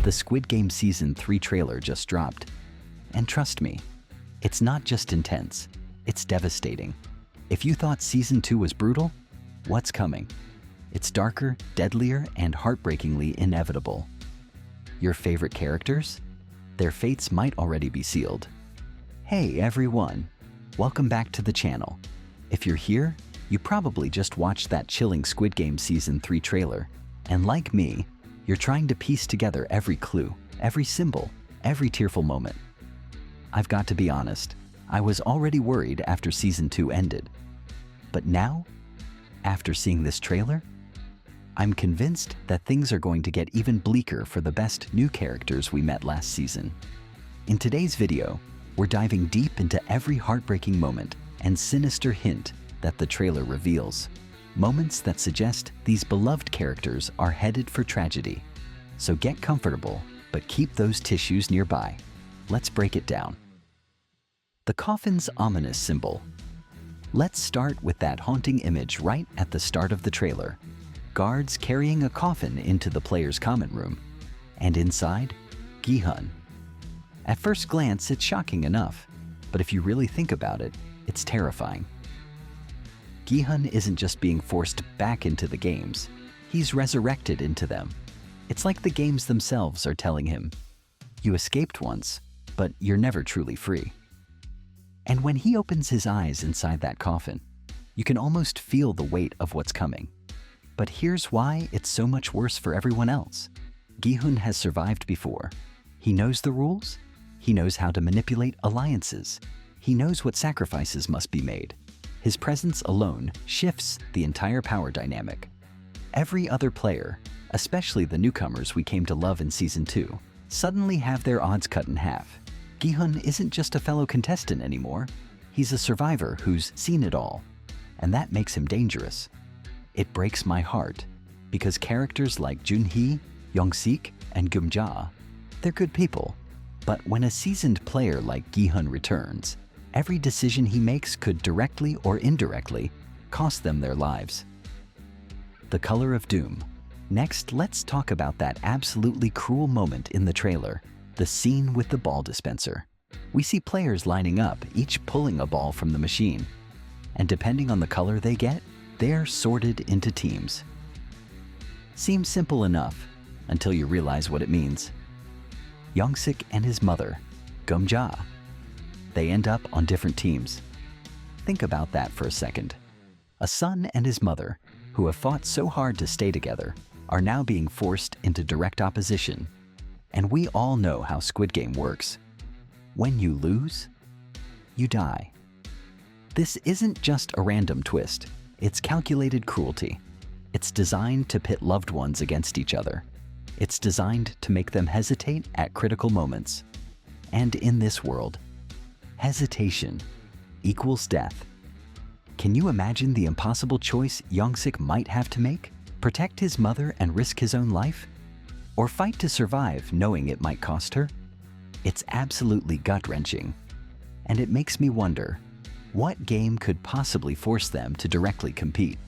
The Squid Game Season 3 trailer just dropped. And trust me, it's not just intense, it's devastating. If you thought Season 2 was brutal, what's coming? It's darker, deadlier, and heartbreakingly inevitable. Your favorite characters? Their fates might already be sealed. Hey everyone, welcome back to the channel. If you're here, you probably just watched that chilling Squid Game Season 3 trailer. And like me, you're trying to piece together every clue, every symbol, every tearful moment. I've got to be honest, I was already worried after Season 2 ended. But now, after seeing this trailer, I'm convinced that things are going to get even bleaker for the best new characters we met last season. In today's video, we're diving deep into every heartbreaking moment and sinister hint that the trailer reveals. Moments that suggest these beloved characters are headed for tragedy. So get comfortable, but keep those tissues nearby. Let's break it down. The coffin's ominous symbol. Let's start with that haunting image right at the start of the trailer. Guards carrying a coffin into the player's common room. And inside, Gi-hun. At first glance, it's shocking enough, but if you really think about it, it's terrifying. Gi-hun isn't just being forced back into the games, he's resurrected into them. It's like the games themselves are telling him, you escaped once, but you're never truly free. And when he opens his eyes inside that coffin, you can almost feel the weight of what's coming. But here's why it's so much worse for everyone else. Gi-hun has survived before. He knows the rules, he knows how to manipulate alliances, he knows what sacrifices must be made. His presence alone shifts the entire power dynamic. Every other player, especially the newcomers we came to love in Season 2, suddenly have their odds cut in half. Gi-hun isn't just a fellow contestant anymore, he's a survivor who's seen it all, and that makes him dangerous. It breaks my heart, because characters like Jun-hee, Yong-sik, and Geum-ja, they're good people. But when a seasoned player like Gi-hun returns, every decision he makes could directly or indirectly cost them their lives. The color of doom. Next, let's talk about that absolutely cruel moment in the trailer, the scene with the ball dispenser. We see players lining up, each pulling a ball from the machine. And depending on the color they get, they're sorted into teams. Seems simple enough until you realize what it means. Yong-sik and his mother, Geum-ja, they end up on different teams. Think about that for a second. A son and his mother, who have fought so hard to stay together, are now being forced into direct opposition. And we all know how Squid Game works. When you lose, you die. This isn't just a random twist, it's calculated cruelty. It's designed to pit loved ones against each other. It's designed to make them hesitate at critical moments. And in this world, hesitation equals death. Can you imagine the impossible choice Yong-sik might have to make? Protect his mother and risk his own life? Or fight to survive knowing it might cost her? It's absolutely gut-wrenching. And it makes me wonder, what game could possibly force them to directly compete?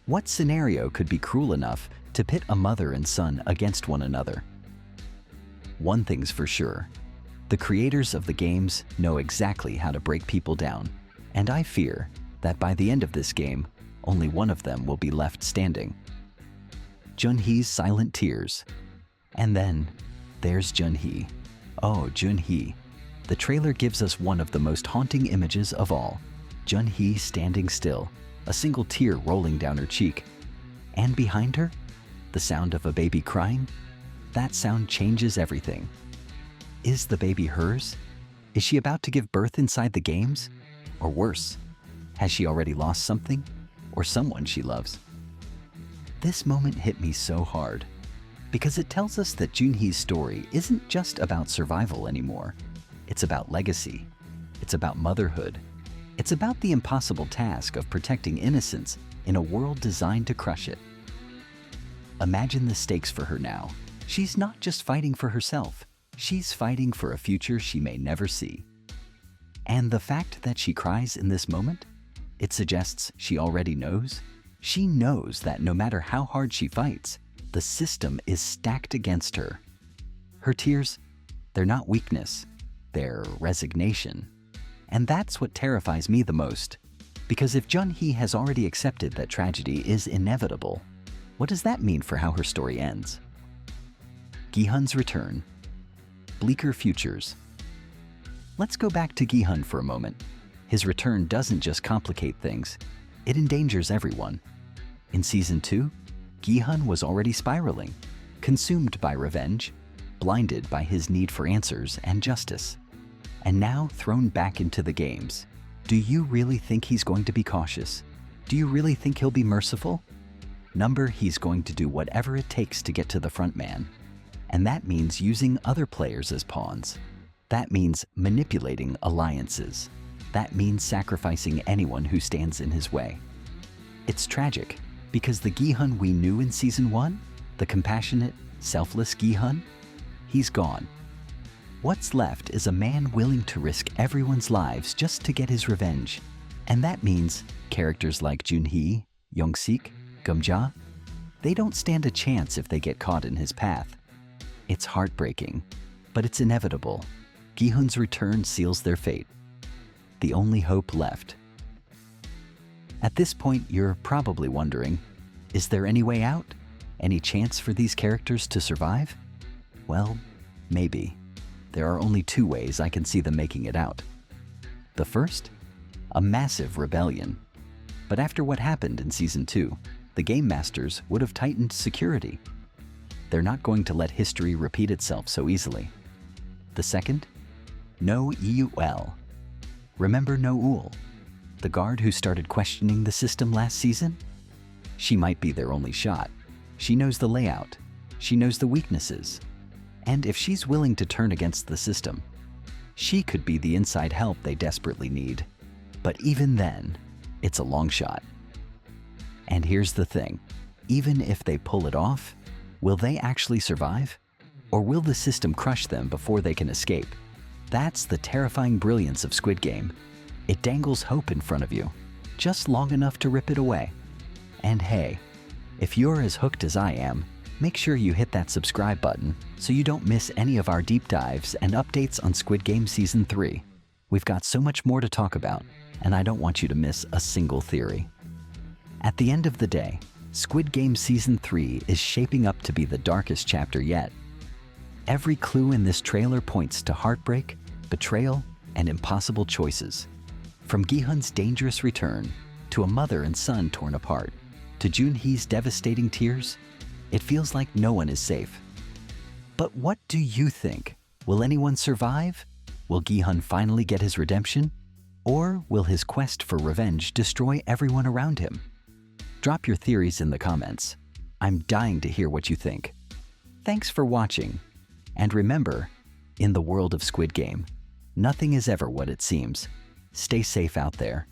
What scenario could be cruel enough to pit a mother and son against one another? One thing's for sure. The creators of the games know exactly how to break people down, and I fear that by the end of this game, only one of them will be left standing. Jun-hee's silent tears. And then, there's Jun-hee. Oh, Jun-hee. The trailer gives us one of the most haunting images of all. Jun-hee standing still, a single tear rolling down her cheek. And behind her, the sound of a baby crying. That sound changes everything. Is the baby hers? Is she about to give birth inside the games? Or worse, has she already lost something or someone she loves? This moment hit me so hard because it tells us that Jun-hee's story isn't just about survival anymore. It's about legacy. It's about motherhood. It's about the impossible task of protecting innocence in a world designed to crush it. Imagine the stakes for her now. She's not just fighting for herself. She's fighting for a future she may never see. And the fact that she cries in this moment, it suggests she already knows. She knows that no matter how hard she fights, the system is stacked against her. Her tears, they're not weakness, they're resignation. And that's what terrifies me the most. Because if Jun-hee has already accepted that tragedy is inevitable, what does that mean for how her story ends? Gi-hun's return. Bleaker futures. Let's go back to Gi-hun for a moment. His return doesn't just complicate things, it endangers everyone. In Season 2, Gi-hun was already spiraling, consumed by revenge, blinded by his need for answers and justice. And now thrown back into the games. Do you really think he's going to be cautious? Do you really think he'll be merciful? He's going to do whatever it takes to get to the front man. And that means using other players as pawns. That means manipulating alliances. That means sacrificing anyone who stands in his way. It's tragic, because the Gi-hun we knew in Season 1, the compassionate, selfless Gi-hun, he's gone. What's left is a man willing to risk everyone's lives just to get his revenge. And that means characters like Jun-hee, Yong-sik, Geum-ja, they don't stand a chance if they get caught in his path. It's heartbreaking, but it's inevitable. Gi-hun's return seals their fate. The only hope left. At this point, you're probably wondering, is there any way out? Any chance for these characters to survive? Well, maybe. There are only two ways I can see them making it out. The first? A massive rebellion. But after what happened in Season 2, the Game Masters would have tightened security. They're not going to let history repeat itself so easily. The second? No Eul. Remember No Ul, the guard who started questioning the system last season? She might be their only shot. She knows the layout. She knows the weaknesses. And if she's willing to turn against the system, she could be the inside help they desperately need. But even then, it's a long shot. And here's the thing, even if they pull it off, will they actually survive? Or will the system crush them before they can escape? That's the terrifying brilliance of Squid Game. It dangles hope in front of you, just long enough to rip it away. And hey, if you're as hooked as I am, make sure you hit that subscribe button so you don't miss any of our deep dives and updates on Squid Game Season 3. We've got so much more to talk about, and I don't want you to miss a single theory. At the end of the day, Squid Game Season 3 is shaping up to be the darkest chapter yet. Every clue in this trailer points to heartbreak, betrayal, and impossible choices. From Gi-hun's dangerous return, to a mother and son torn apart, to Jun-hee's devastating tears, it feels like no one is safe. But what do you think? Will anyone survive? Will Gi-hun finally get his redemption? Or will his quest for revenge destroy everyone around him? Drop your theories in the comments. I'm dying to hear what you think. Thanks for watching. And remember, in the world of Squid Game, nothing is ever what it seems. Stay safe out there.